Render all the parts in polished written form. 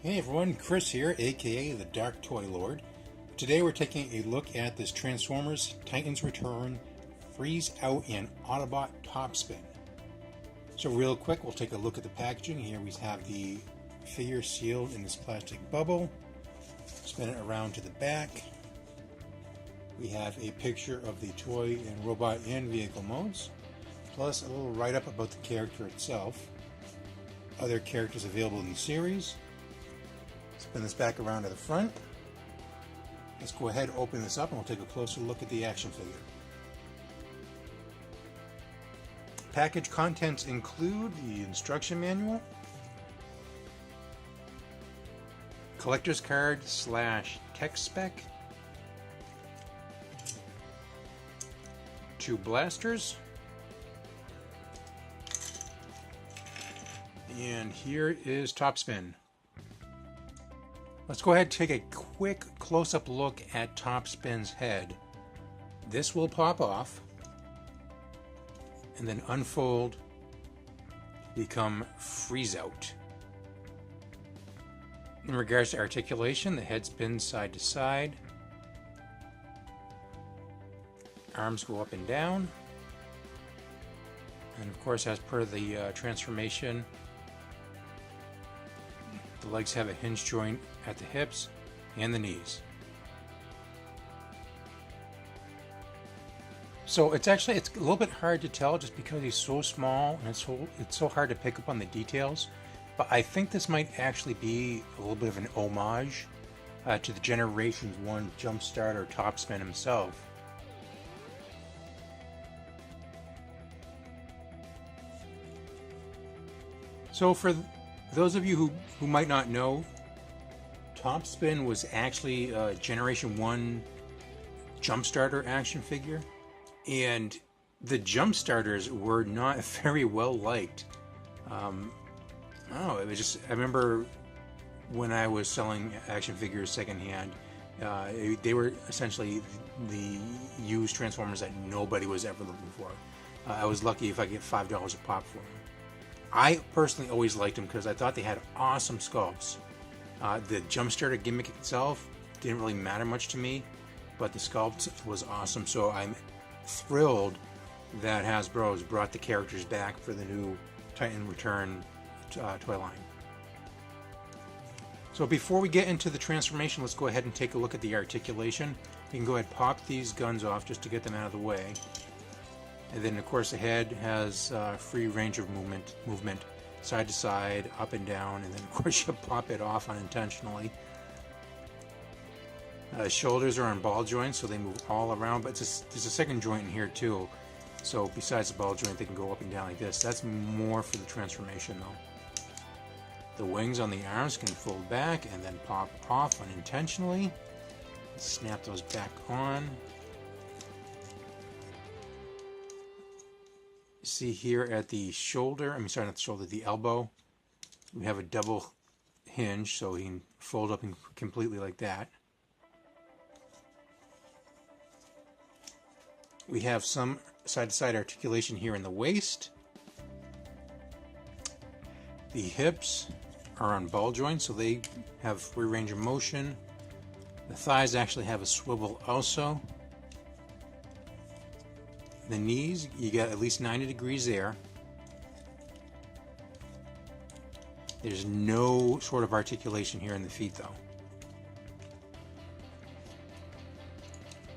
Hey everyone, Chris here, aka the Darktoylord. Today we're taking a look at this Transformers Titans Return Freezeout and Autobot Topspin. So real quick, we'll take a look at the packaging. Here we have the figure sealed in this plastic bubble. Spin it around to the back. We have a picture of the toy and robot and vehicle modes, plus a little write-up about the character itself. Other characters available in the series. Spin this back around to the front. Let's go ahead and open this up and we'll take a closer look at the action figure. Package contents include the instruction manual, collector's card / tech spec, 2 blasters, and here is Topspin. Let's go ahead and take a quick close-up look at Topspin's head. This will pop off and then unfold to become Freezeout. In regards to articulation, the head spins side to side. Arms go up and down. And of course, as per the transformation, the legs have a hinge joint at the hips and the knees. So it's a little bit hard to tell just because he's so small and it's so hard to pick up on the details. But I think this might actually be a little bit of an homage to the Generation 1 Jumpstarter Topspin himself. So for those of you who might not know, Topspin was actually a Generation 1 Jumpstarter action figure, and the Jumpstarters were not very well liked. I remember when I was selling action figures secondhand, they were essentially the used Transformers that nobody was ever looking for. I was lucky if I get $5 a pop for them. I personally always liked them because I thought they had awesome sculpts. The Jumpstarter gimmick itself didn't really matter much to me, but the sculpt was awesome, so I'm thrilled that Hasbro has brought the characters back for the new Titan Return toy line. So before we get into the transformation, let's go ahead and take a look at the articulation. You can go ahead and pop these guns off just to get them out of the way. And then, of course, the head has free range of movement, side to side, up and down, and then, of course, you pop it off unintentionally. Shoulders are on ball joints, so they move all around, but there's a second joint in here, too. So besides the ball joint, they can go up and down like this. That's more for the transformation, though. The wings on the arms can fold back and then pop off unintentionally. Snap those back on. See here at the shoulder, the elbow, we have a double hinge, so he can fold up completely like that. We have some side-to-side articulation here in the waist. The hips are on ball joints, so they have free range of motion. The thighs actually have a swivel also. The knees, you got at least 90 degrees there. There's no sort of articulation here in the feet, though.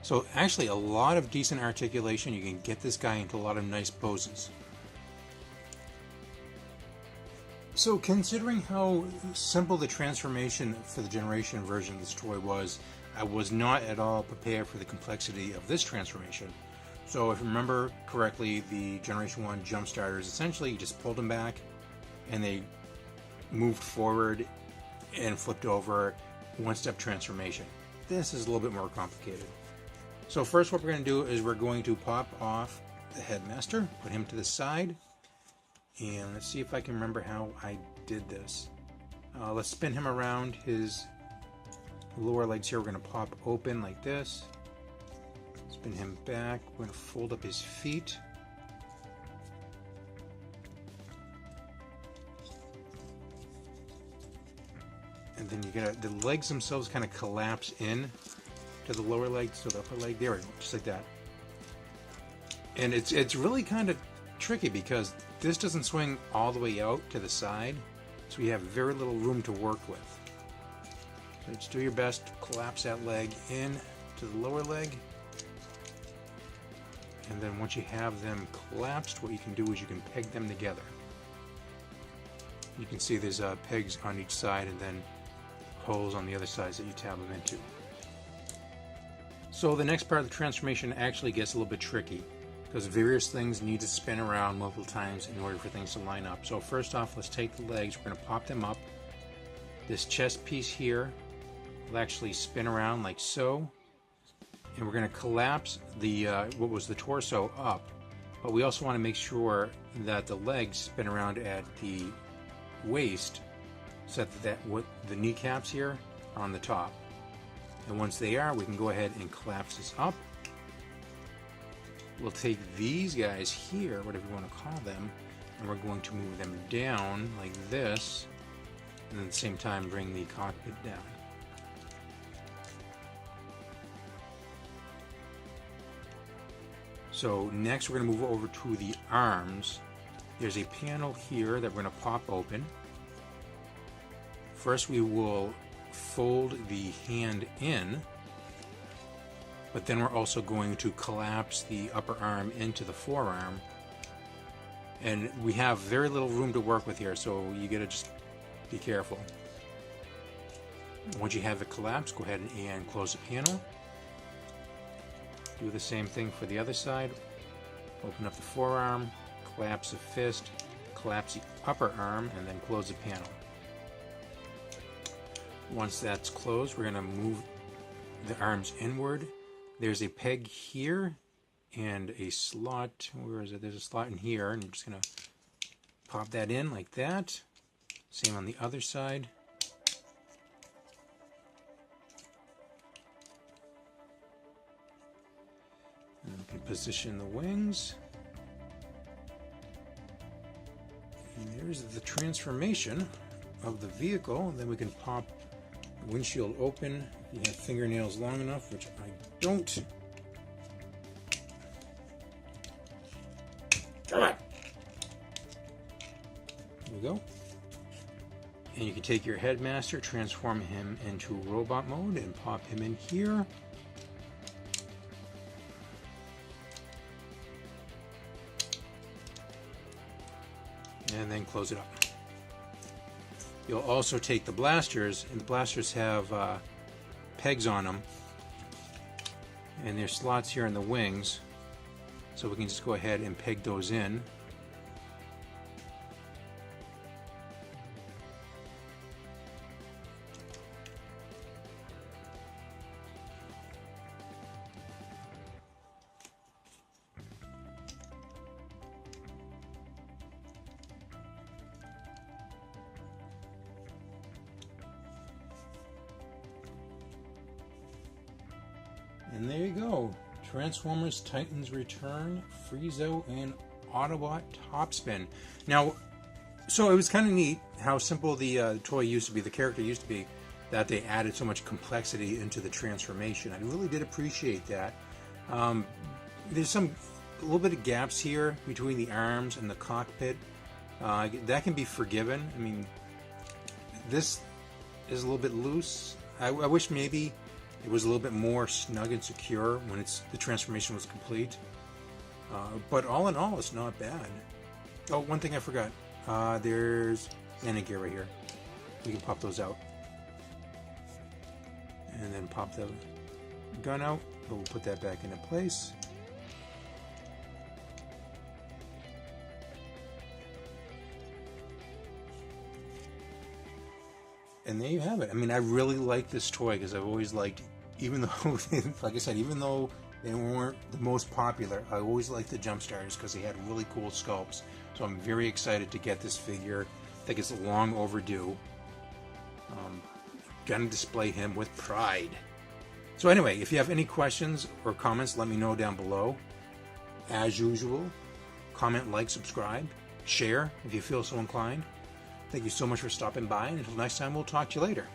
So actually a lot of decent articulation. You can get this guy into a lot of nice poses. So considering how simple the transformation for the Generation version of this toy was, I was not at all prepared for the complexity of this transformation. So if you remember correctly, the Generation 1 Jumpstarters, essentially you just pulled them back and they moved forward and flipped over, one-step transformation. This is a little bit more complicated. So first what we're going to do is we're going to pop off the Headmaster, put him to the side, and let's see if I can remember how I did this. Let's spin him around. His lower legs here we're going to pop open like this. Spin him back. We're going to fold up his feet. and then you get the legs themselves kind of collapse in to the lower leg, so the upper leg. There we go, just like that. And it's really kind of tricky because this doesn't swing all the way out to the side, so you have very little room to work with. So just do your best to collapse that leg in to the lower leg. And then once you have them collapsed, what you can do is you can peg them together. You can see there's pegs on each side and then holes on the other sides that you tab them into. So the next part of the transformation actually gets a little bit tricky because various things need to spin around multiple times in order for things to line up. So first off, let's take the legs. We're going to pop them up. This chest piece here will actually spin around like so. And we're going to collapse the what was the torso up. But we also want to make sure that the legs spin around at the waist so that what the kneecaps here are on the top. And once they are, we can go ahead and collapse this up. We'll take these guys here, whatever you want to call them, and we're going to move them down like this, and at the same time bring the cockpit down. So next we're going to move over to the arms. There's a panel here that we're going to pop open. First we will fold the hand in, but then we're also going to collapse the upper arm into the forearm. And we have very little room to work with here, so you gotta just be careful. Once you have it collapsed, go ahead and close the panel. Do the same thing for the other side. Open up the forearm, collapse the fist, collapse the upper arm, and then close the panel. Once that's closed, we're going to move the arms inward. There's a peg here and a slot. Where is it? There's a slot in here, and I'm just going to pop that in like that. Same on the other side. And we can position the wings. And there's the transformation of the vehicle. And then we can pop the windshield open. If you have fingernails long enough, which I don't. Come on. There we go. And you can take your headmaster, transform him into robot mode, and pop him in here. And then close it up. You'll also take the blasters, and the blasters have pegs on them, and there's slots here in the wings, so we can just go ahead and peg those in. And there you go. Transformers Titans Return, Freezeout, and Autobot Topspin. Now, so it was kind of neat how simple the toy used to be, the character used to be, that they added so much complexity into the transformation. I really did appreciate that. There's a little bit of gaps here between the arms and the cockpit. That can be forgiven. I mean, this is a little bit loose. I wish maybe it was a little bit more snug and secure when the transformation was complete. But all in all, it's not bad. Oh, one thing I forgot. There's landing gear right here. We can pop those out. And then pop the gun out. We'll put that back into place. And there you have it. I mean, I really like this toy because I've always liked, even though, like I said, even though they weren't the most popular, I always liked the Jumpstars because they had really cool sculpts. So I'm very excited to get this figure. I think it's long overdue. Gonna display him with pride. So anyway, if you have any questions or comments, let me know down below. As usual, comment, like, subscribe, share if you feel so inclined. Thank you so much for stopping by, and until next time, we'll talk to you later.